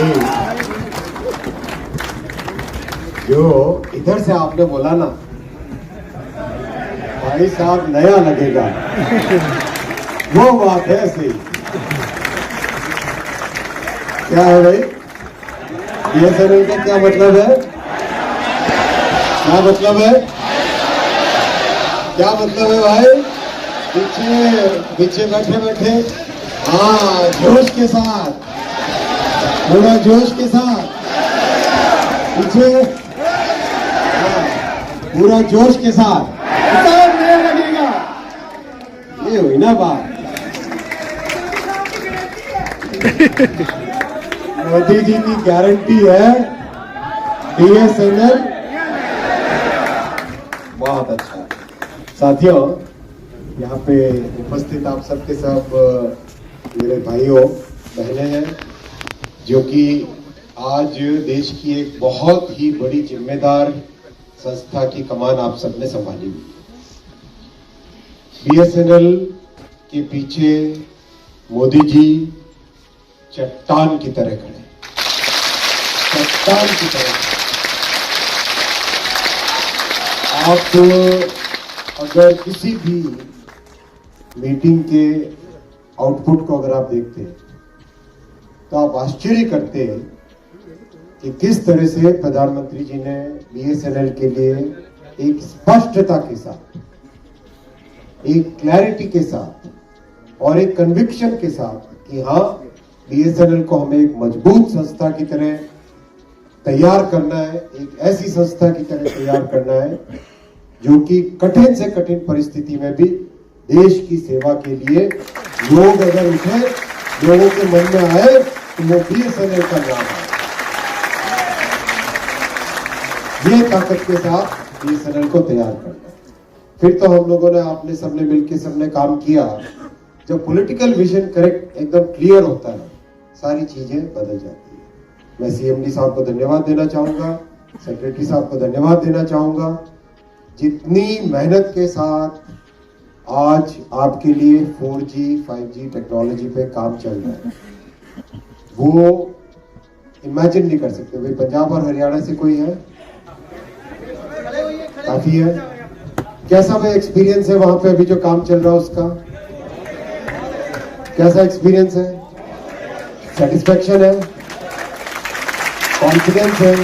नहीं, जो इधर से आपने बोला ना भाई साहब नया लगेगा, वो बात है सही। क्या है भाई, बीएसएनएल का क्या मतलब है? क्या मतलब है? क्या मतलब है भाई? पीछे बैठे बैठे, हाँ जोश के साथ, पूरा जोश के साथ पीछे, पूरा जोश के साथ नया लगेगा। ये हुई ना बात। मोदी जी की गारंटी है बीएसएनएल। बहुत अच्छा। साथियों, यहाँ पे उपस्थित आप सबके सब मेरे भाइयों बहनें हैं जो कि आज देश की एक बहुत ही बड़ी जिम्मेदार संस्था की कमान आप सबने संभाली हुई। बीएसएनएल के पीछे मोदी जी चट्टान की तरह खड़े, चट्टान की तरह। आप अगर किसी भी मीटिंग के आउटपुट को अगर आप देखते हैं तो आप आश्चर्य करते हैं कि किस तरह से प्रधानमंत्री जी ने बीएसएनएल के लिए एक स्पष्टता के साथ, एक क्लैरिटी के साथ और एक कन्विक्शन के साथ कि हाँ बीएसएनएल को हमें एक मजबूत संस्था की तरह तैयार करना है, एक ऐसी संस्था की तरह तैयार करना है जो कि कठिन से कठिन परिस्थिति में भी देश की सेवा के लिए लोग अगर उठे, लोगों के मन में आए तो वो बीएसएनएल का नाम है। ये ताकत के साथ बीएसएनएल को तैयार करना। फिर तो हम लोगों ने, आपने सबने मिलकर सबने काम किया। जब पॉलिटिकल विजन करेक्ट एकदम क्लियर होता है, सारी चीजें बदल जाती है। मैं सीएमडी साहब को धन्यवाद देना चाहूंगा, सेक्रेटरी साहब को धन्यवाद देना चाहूंगा। जितनी मेहनत के साथ आज आपके लिए 4G 5G टेक्नोलॉजी पे काम चल रहा है, वो इमेजिन नहीं कर सकते। भाई पंजाब और हरियाणा से कोई है? काफी है। कैसा भाई एक्सपीरियंस है वहां पे अभी जो काम चल रहा है उसका? कैसा एक्सपीरियंस है? सेटिस्फैक्शन है? कॉन्फिडेंस है?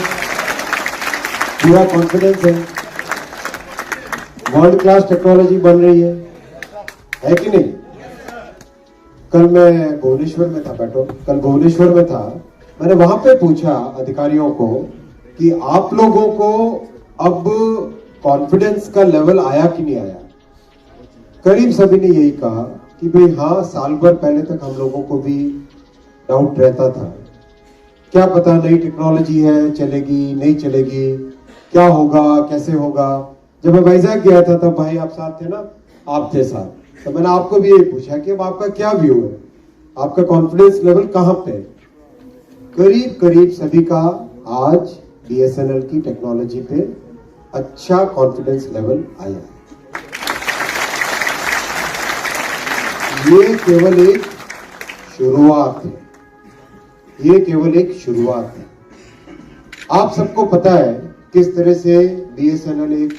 पूरा कॉन्फिडेंस है? वर्ल्ड क्लास टेक्नोलॉजी बन रही है कि नहीं? कल मैं भुवनेश्वर में था, कल भुवनेश्वर में था। मैंने वहां पे पूछा अधिकारियों को कि आप लोगों को अब कॉन्फिडेंस का लेवल आया कि नहीं आया? करीब सभी ने यही कहा कि भाई हाँ, साल भर पहले तक हम लोगों को भी डाउट रहता था, क्या पता नई टेक्नोलॉजी है, चलेगी नहीं चलेगी, क्या होगा कैसे होगा। जब मैं वैजाग गया था तब भाई आप साथ थे ना, आप थे साथ, तो मैंने आपको भी यही पूछा कि अब आपका क्या व्यू है, आपका कॉन्फिडेंस लेवल कहां पे? करीब करीब सभी का आज बीएसएनएल की टेक्नोलॉजी पे अच्छा कॉन्फिडेंस लेवल आया है। ये केवल एक शुरुआत है, ये केवल एक शुरुआत है। आप सबको पता है किस तरह से बीएसएनएल एक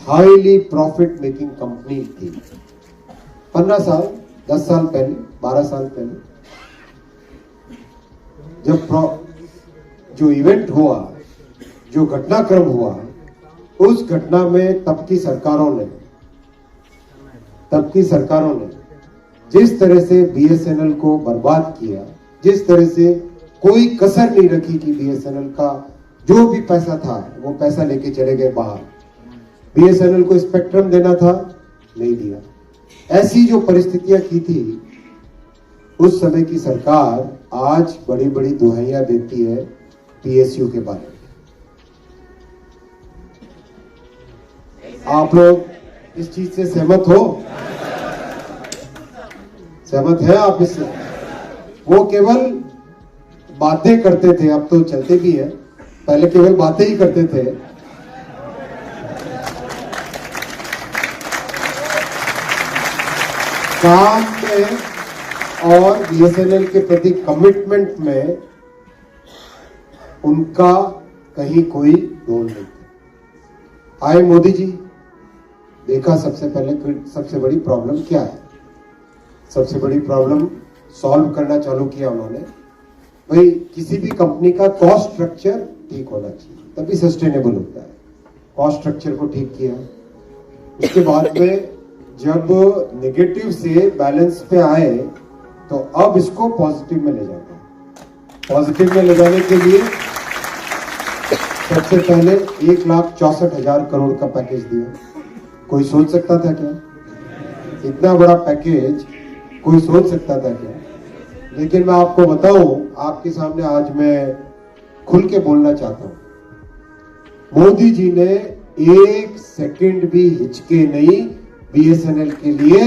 हाईली प्रॉफिट मेकिंग कंपनी थी। 15 साल 10 साल पहले, 12 साल पहले जब जो इवेंट हुआ, जो घटनाक्रम हुआ, उस घटना में तब की सरकारों ने जिस तरह से बीएसएनएल को बर्बाद किया, जिस तरह से कोई कसर नहीं रखी कि बीएसएनएल का जो भी पैसा था वो पैसा लेके चले गए बाहर। बीएसएनएल को स्पेक्ट्रम देना था, नहीं दिया। ऐसी जो परिस्थितियां की थी उस समय की सरकार आज बड़ी बड़ी दुहाइयां देती है पीएसयू के बारे में। आप लोग इस चीज से सहमत हो? सहमत है आप इससे? वो केवल बातें करते थे, अब तो चलते भी है, पहले केवल बातें ही करते थे। काम में और बीएसएनएल के प्रति कमिटमेंट में उनका कहीं कोई रोल नहीं था। आए मोदी जी, देखा सबसे पहले सबसे बड़ी प्रॉब्लम क्या है, सबसे बड़ी प्रॉब्लम सॉल्व करना चालू किया उन्होंने। भाई किसी भी कंपनी का कॉस्ट स्ट्रक्चर ठीक होना चाहिए, तभी सस्टेनेबल होता है। कॉस्ट स्ट्रक्चर को ठीक किया, उसके बाद में जब नेगेटिव से बैलेंस पे आए तो अब इसको पॉजिटिव में ले जाना है। पॉजिटिव में ले जाने के लिए सबसे पहले 1,64,000 करोड़ का पैकेज दिया। कोई सोच सकता था क्या इतना बड़ा पैकेज? कोई सोच सकता था क्या? लेकिन मैं आपको बताऊं, आपके सामने आज मैं खुल के बोलना चाहता हूं, मोदी जी ने 1 सेकंड भी हिचके नहीं बीएसएनएल के लिए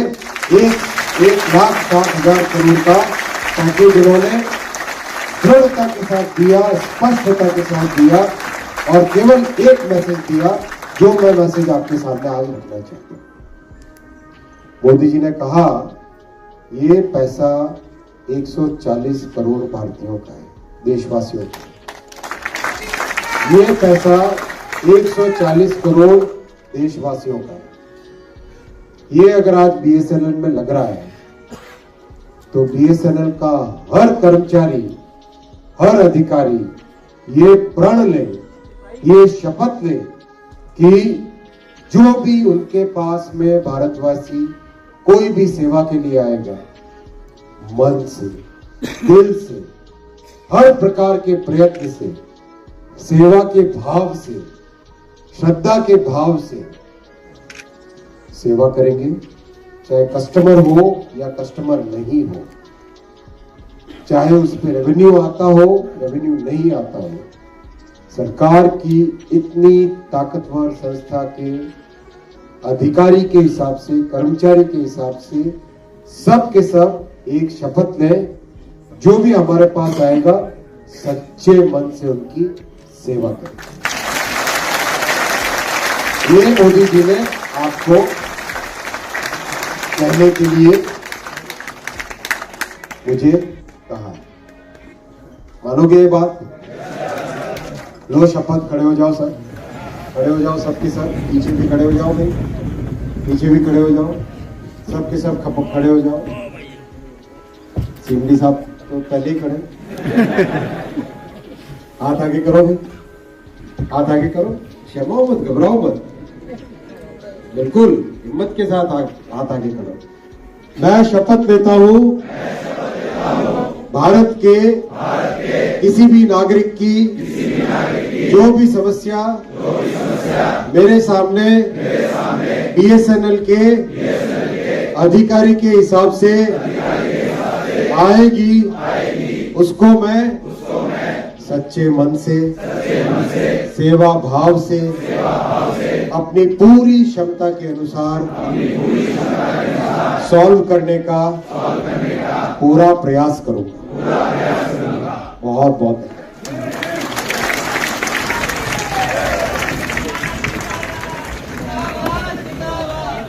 1,60,000 करोड़ का पैकेज उन्होंने दृढ़ता के साथ दिया, स्पष्टता के साथ दिया और केवल एक मैसेज दिया, जो मैं मैसेज आपके सामने आज रखना चाहता हूं। मोदी जी ने कहा ये पैसा 140 करोड़ भारतीयों का है, देशवासियों का। ये पैसा 140 करोड़ देशवासियों का है। ये अगर आज बीएसएनएल में लग रहा है तो बीएसएनएल का हर कर्मचारी, हर अधिकारी ये प्रण ले, ये शपथ ले कि जो भी उनके पास में भारतवासी कोई भी सेवा के लिए आएगा, मन से, दिल से, हर प्रकार के प्रयत्न से, सेवा के भाव से, श्रद्धा के भाव से सेवा करेंगे, चाहे कस्टमर हो या कस्टमर नहीं हो, चाहे उस पर रेवेन्यू आता हो, रेवेन्यू नहीं आता हो। सरकार की इतनी ताकतवर संस्था के अधिकारी के हिसाब से, कर्मचारी के हिसाब से सब के सब एक शपथ लें, जो भी हमारे पास आएगा सच्चे मन से उनकी सेवा करें। ये मोदी जी ने आपको कहने के लिए मुझे कहा। मानोगे ये बात? लो शपथ, खड़े हो जाओ सर, खड़े हो जाओ सबके सब, पीछे भी खड़े हो जाओ, भाई पीछे भी खड़े हो जाओ, सबके सब खड़े हो जाओ। सिमली साहब तो पहले ही खड़े, हाथ आगे करो भाई, हाथ आगे करो, शर्माओ मत, घबराओ मत, बिल्कुल हिम्मत के साथ हाथ आगे करो। मैं शपथ लेता हूं भारत के किसी भी नागरिक की जो भी समस्या मेरे सामने बीएसएनएल के अधिकारी के हिसाब से आएगी, उसको मैं सच्चे मन से, सेवा भाव से, अपनी पूरी क्षमता के अनुसार सॉल्व करने का पूरा प्रयास करूंगा। बहुत बहुत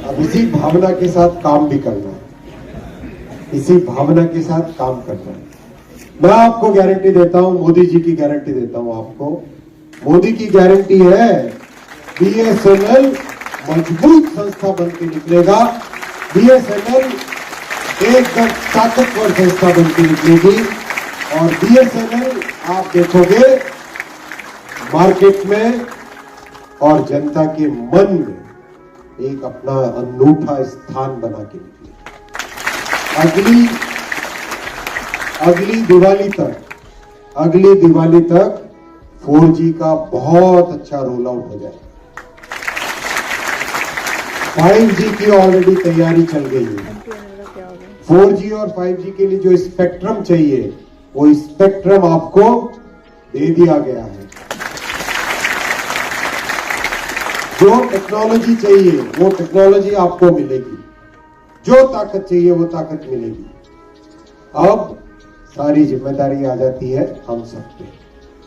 अब इसी भावना के साथ काम भी करना है, इसी भावना के साथ काम करना है। मैं आपको गारंटी देता हूं, मोदी जी की गारंटी देता हूं आपको, मोदी की गारंटी है बीएसएनएल मजबूत संस्था बन के निकलेगा, बीएसएनएल एकदम ताकतवर संस्था बन के निकलेगी और बीएसएनएल आप देखोगे मार्केट में और जनता के मन में एक अपना अनूठा स्थान बना के निकले। अगली दिवाली तक 4G का बहुत अच्छा रोल आउट हो जाएगा। 5G की ऑलरेडी तैयारी चल गई है। 4G और 5G के लिए जो स्पेक्ट्रम चाहिए वो स्पेक्ट्रम आपको दे दिया गया है। जो टेक्नोलॉजी चाहिए वो टेक्नोलॉजी आपको मिलेगी, जो ताकत चाहिए वो ताकत मिलेगी। अब सारी जिम्मेदारी आ जाती है हम सब पे।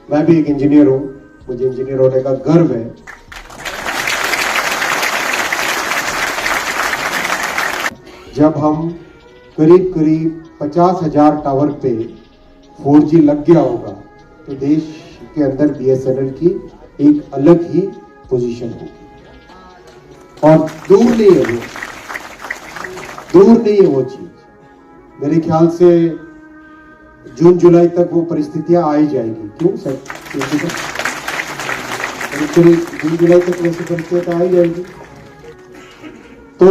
मैं भी एक इंजीनियर हूं, मुझे इंजीनियर होने का गर्व है। जब हम करीब 50,000 टावर पे 4G लग गया होगा तो देश के अंदर बीएसएनएल की एक अलग ही पोजीशन होगी और दूर नहीं है वो, दूर नहीं है वो चीज। मेरे ख्याल से जून जुलाई तक वो परिस्थितियां आ ही जाएगी। क्यों सर? जून जुलाई तक वैसी परिस्थितियां आ ही जाएगी। तो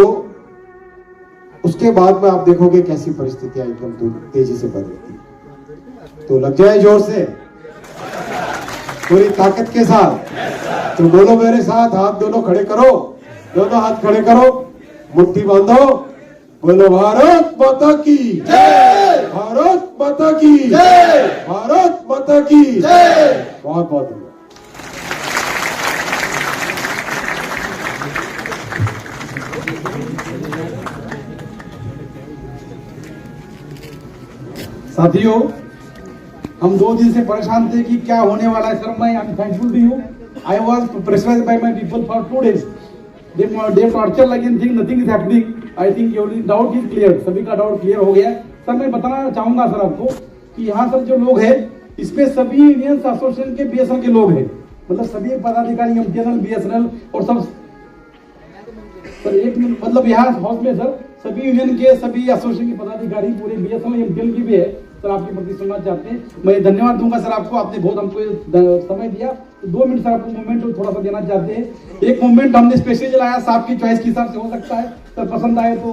उसके बाद में आप देखोगे कैसी परिस्थितियां एकदम तेजी से बदलती। तो लग जाए जोर से, पूरी ताकत के साथ। तो बोलो मेरे साथ, हाथ दोनों खड़े करो, दोनों हाथ खड़े करो, मुट्ठी बांधो, बोलो भारत माता की जय, भारत माता की जय, भारत माता की जय। बहुत बहुत धन्यवाद। साथियों, हम 2 दिन से परेशान थे कि क्या होने वाला है। सर, मैं I am thankful to you. I was pressurised by my people for 2 days. They torture like anything, nothing is happening. I think your doubt is clear. सभी का डाउट क्लियर हो गया। सर, मैं बताना चाहूंगा सर आपको कि यहाँ सर जो लोग हैं इसमें सभी इंडियन एसोसिएशन के बीएसएनएल के लोग हैं, मतलब सभी पदाधिकारी एमटीएनएल, बीएसएनएल और सब। सर एक मिनट, मतलब यहाँ हाउस में सर सभी यूनियन के, सभी एसोसिएशन के पदाधिकारी पूरे बीएसएनएल एमटीएनएल की भी है। सर आपके प्रति सुनना चाहते हैं, मैं धन्यवाद दूंगा सर आपको, आपने बहुत हमको समय दिया। तो 2 मिनट सर आपको मूवमेंट थोड़ा सा देना चाहते हैं। एक मूवमेंट हमने स्पेशली चलाया, आपकी चॉइस के हिसाब से हो सकता है, सर पसंद आए तो।